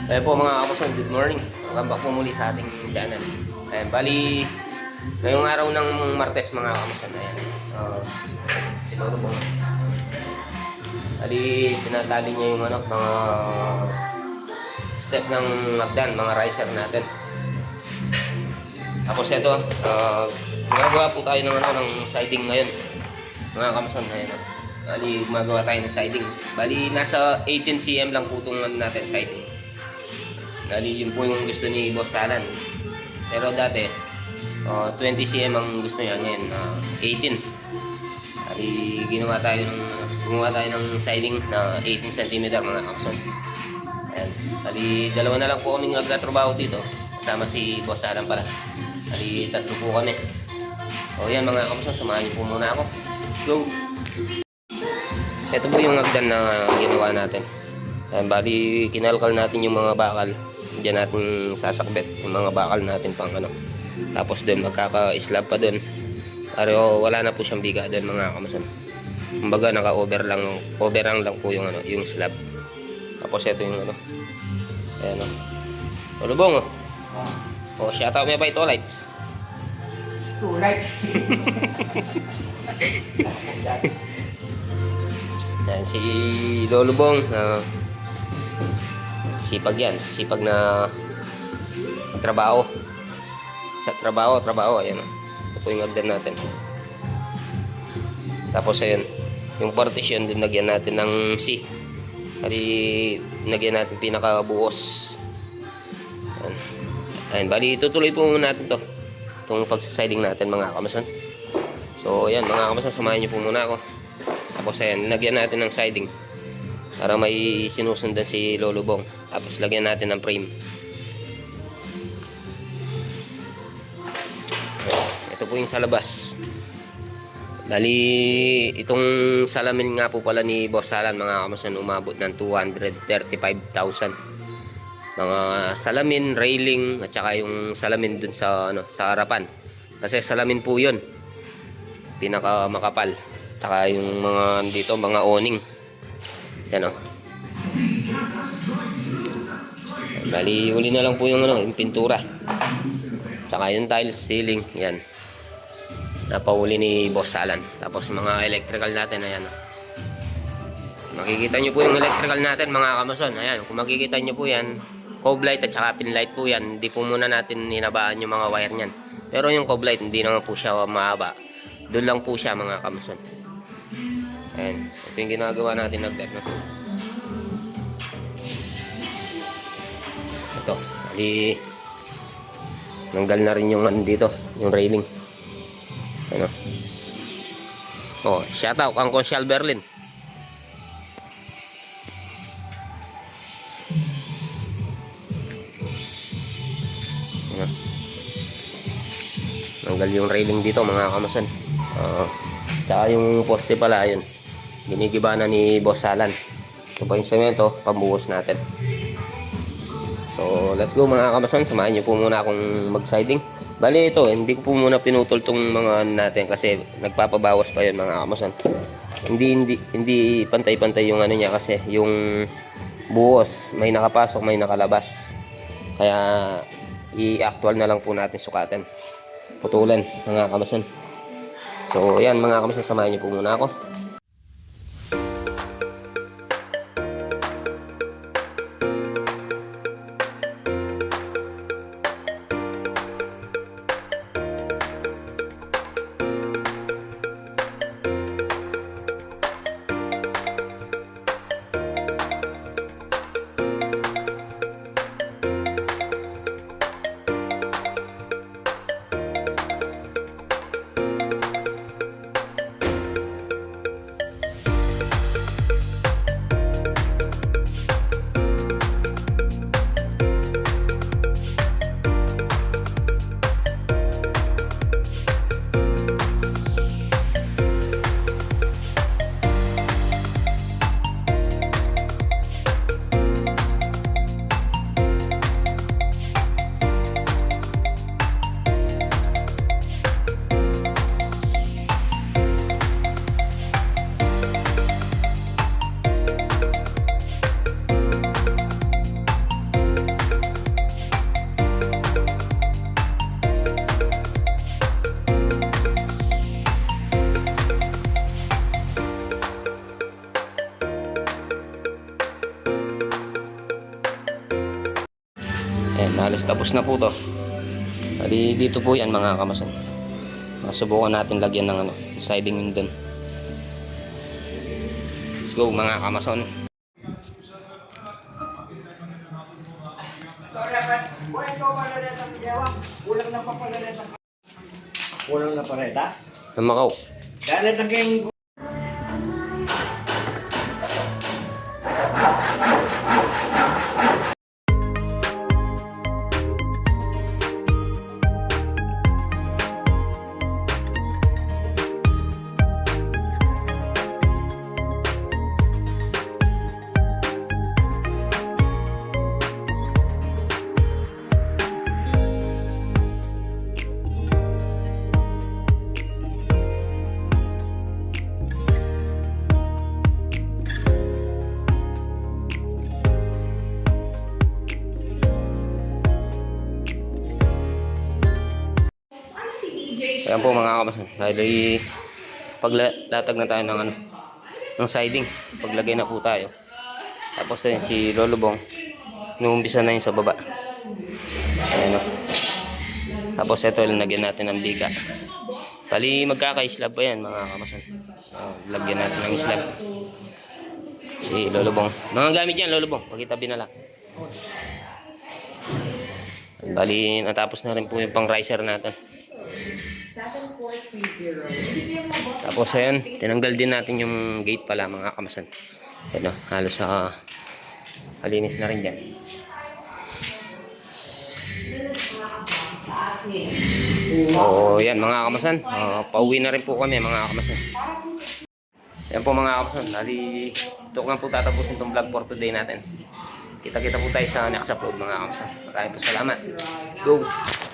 Ayan po mga kapuson, good morning. Welcome back po muli sa ating channel. Ayan, bali, ngayong araw ng Martes mga kapuson. Ayan, siguro po. Bali, tinatali niya yung mga step ng magdan, mga riser natin. Tapos ito, gumagawa po tayo ng siding ngayon. Mga kapuson, ayan. Bali, gumagawa tayo ng siding. Bali, nasa 18 cm lang po itong natin siding. Bali, yun po yung gusto ni Boss Alan. Pero dati, 20 cm ang gusto niya. Ngayon, 18. Bali, gumawa tayo ng siding na 18 cm mga kapson. Ayan. Bali, dalawa na lang po kami nagtatrabaho dito. Kasama si Boss Alan pala. Bali, tatlo po kami. O yan mga kapson, samahan niyo po muna ako. Let's go! Ito po yung hagdan na ginawa natin. Ayan, bali, kinalkal natin yung mga bakal. Diyan natin sasakbet yung mga bakal natin pang ano. Tapos doon magkaka-slab pa doon. Pero wala na po siyang biga doon mga kamason. Kumbaga naka-over lang po yung ano, yung slab. Tapos ito yung ano. Ayan o. Lubong o. O, shout out mo pa ito lights. 2 lights. Yan si Lolubong. Sipag yan, sipag na trabaho. Sa trabaho, ayan o. Ito po yung hagdan natin. Tapos ayan, yung partition din lagyan natin ng C. Kasi lagyan natin pinakabuos. Ayan. Ayan, bali tutuloy po muna natin to. Itong pagsasiding natin mga kamason. So ayan mga kamason, samahan niyo po muna ako. Tapos ayan, lagyan natin ng siding. Para may sinusundan si Lolubong. Tapos lagyan natin ng frame. Ito po yung sa labas. Dali, itong salamin nga po pala ni Boss Alan mga kamason, umabot ng 235,000. Mga salamin, railing, at saka yung salamin dun sa, ano, sa harapan. Kasi salamin po yun. Pinaka makapal. Saka yung mga dito, mga awning. Yan o. Bali, uli na lang po yung ano, yung pintura. Tsaka yung tiles, ceiling, yan. Napauli ni Boss Alan. Tapos mga electrical natin, ayan o. Makikita nyo po yung electrical natin mga kamason. Ayan, kung makikita nyo po yan, cove light at saka pin light po yan. Hindi po muna natin hinabaan yung mga wire nyan. Pero yung cove light, hindi naman po siya mahaba. Doon lang po siya mga kamason. Ayan, ito yung ginagawa natin nagdag, no? Ito, ali nanggal na rin yung ano dito, yung railing. Ano? Oh, shout out Uncle Shal Berlin. Ano? Nanggal yung railing dito mga kamason. Tsaka yung poste pala, ayun. Ginigiba na ni Boss Alan. Ito pa yung semento, pambuhos natin. So, let's go mga kamason. Samahan nyo po muna akong mag-siding. Bali ito, hindi ko po muna pinutol tong mga natin kasi nagpapabawas pa yun mga kamason. Hindi pantay-pantay yung ano niya kasi yung buhos, may nakapasok, may nakalabas. Kaya, i-actual na lang po natin sukatan. Putulan mga kamason. So, yan mga kamason, samahan nyo po muna ako. Halos tapos na po to. Bali, dito po yan mga kamason. Subukan natin lagyan ng siding yun dun. Let's go mga kamason. Kulang na pareda. Ang Macau. Dahil naging Ayan po mga kamason. Dahil paglatag na tayo ng ng siding. Paglagay na po tayo. Tapos na yun si Lolo Bong. Inuumpisa na yun sa baba. Ayan o. Tapos ito, lagyan natin ng biga. Bali magkaka-slab pa yan mga kamason. Lagyan natin ng slab. Si Lolo Bong. Mga gamit yan Lolo Bong. Pagkitabi na lang. Bali natapos na rin po yung pang riser natin. Tapos ayan, tinanggal din natin yung gate pala mga kamason. Ayan o, halos malinis na rin dyan. So yan mga kamason, pauwi na rin po kami mga kamason. Yan po mga kamason, ito nga po tatapusin itong vlog for today natin. Kita-kita po tayo sa next upload mga kamason. Maraming po salamat. Let's go!